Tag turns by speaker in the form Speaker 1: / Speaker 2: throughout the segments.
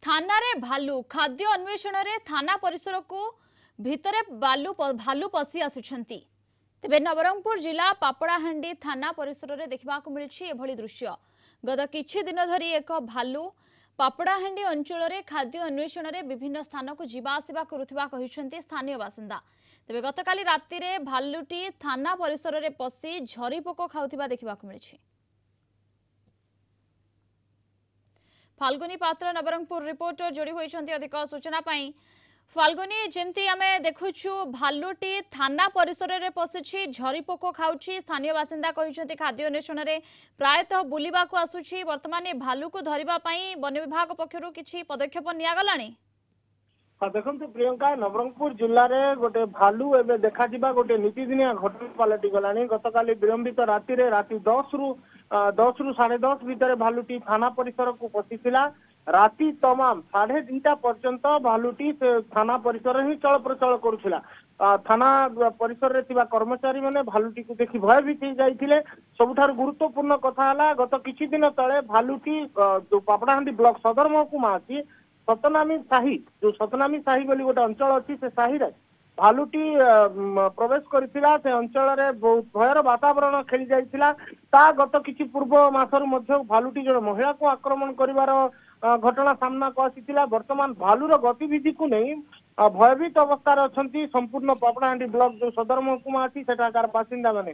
Speaker 1: थाना रे भालू खाद्य अन्वेषण रे थाना परिसर को भितरे भालू पशि आसुछंती। तेबे नवरंगपुर जिला पापड़ाहांडी थाना परिसर रे देखबा को मिलछि एभली दृश्य। गत किछि दिन धरी एक भालू पापड़ाहांडी अंचल रे खाद्य अन्वेषण रे विभिन्न स्थान को जीवा आसिबा करुथिबा कहिसंती स्थानीय बासिंदा। तेबे गतकाली राति रे भालूटी थाना परिसर रे पशि झरी पोक खाउथिबा देखबा को मिलछि। फाल्गुनी पात्र नवरंगपुर रिपोर्टर जोड़ी होइछंती अधिक सूचना पाई। फाल्गुनी जेमती आमे देखुछु भालूटी थाना परिसर रे पसिछि झरी पोक खाउछि। स्थानीय बासिंदा कहिसंती खाद्य अन्वेषण रे प्रायतः बुलिबा को आसुछि। वर्तमान भालू को धरिबा पाई वन विभाग पक्षरु किछि पदक्षेप निया गलानी।
Speaker 2: हाँ देखो प्रियंका नवरंगपुर जिले में गोटे भालू एवं देखा गोटे नीतिदिनिया घटना पलटि गला। गतकाली विलंबित राति 10 रु 10:30 भितर भालूटी थाना परिसर को पशिला। राति तमाम 2:30 पर्यंत भालूटी से थाना परिसर ही चल प्रचल करुला। थाना परिसर रे थिबा कर्मचारी माने भालूटी को देखि भयभीत हो जाइथिले। सबुठार गुरुत्वपूर्ण कथा हला गत किछि दिन तळे भालूटी जो पापड़ाहांडी ब्लॉक सदर महकुमा अछि सतनामी साही जो सतनामी साही बोली गोटे अंचल अच्छी से साही रे भालूटी प्रवेश करथिला। से अंचल रे बहुत भयर वातावरण खेली जाइथिला। ता गत किछि पूर्व मासर मध्य भालूटी जो महिला को आक्रमण करिवार घटना सामना को आसीथिला। वर्तमान भालूर गतिविधि को नहीं भयभीत अवस्था अछंती संपूर्ण पापड़ाहांडी ब्लॉक जो सदर महकुमा अछि सेठाकार बासिंदा माने।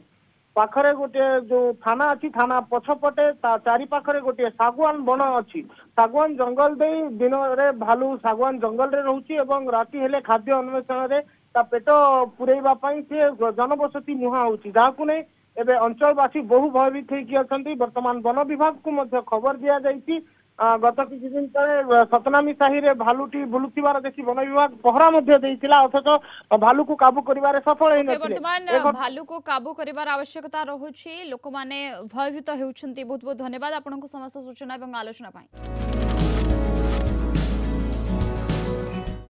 Speaker 2: पाखरे गोटे जो थाना अच्छी थाना पछपटे चारि पाखरे गोटे सागवान बन अच्छी। सागवान जंगल दे दिन रे भालू सागवान जंगल रे रहउची एवं राति हेले खाद्य अन्वेषण रे ता पेट पुरैबा पई से जनबसती मुहा होची। जाकु नै एबे अंचलवासी बहु भयभीत होइकी अछंती। वर्तमान वन विभाग को मध्य खबर दिया जाइछि। गत किछि दिन तले सतनामी साही रे भालूटी बुलुथिबार देखि वन विभाग पहरा मध्य देइथिला। अथच भालू को काबू करिवारे सफल हेइ नथिले।
Speaker 1: वर्तमान भालू को काबू करिवार आवश्यकता रहुछि। लोक माने भयभीत हेउछंती। बहुत बहुत धन्यवाद आपनको समस्त सूचना एवं आलोचना पाई।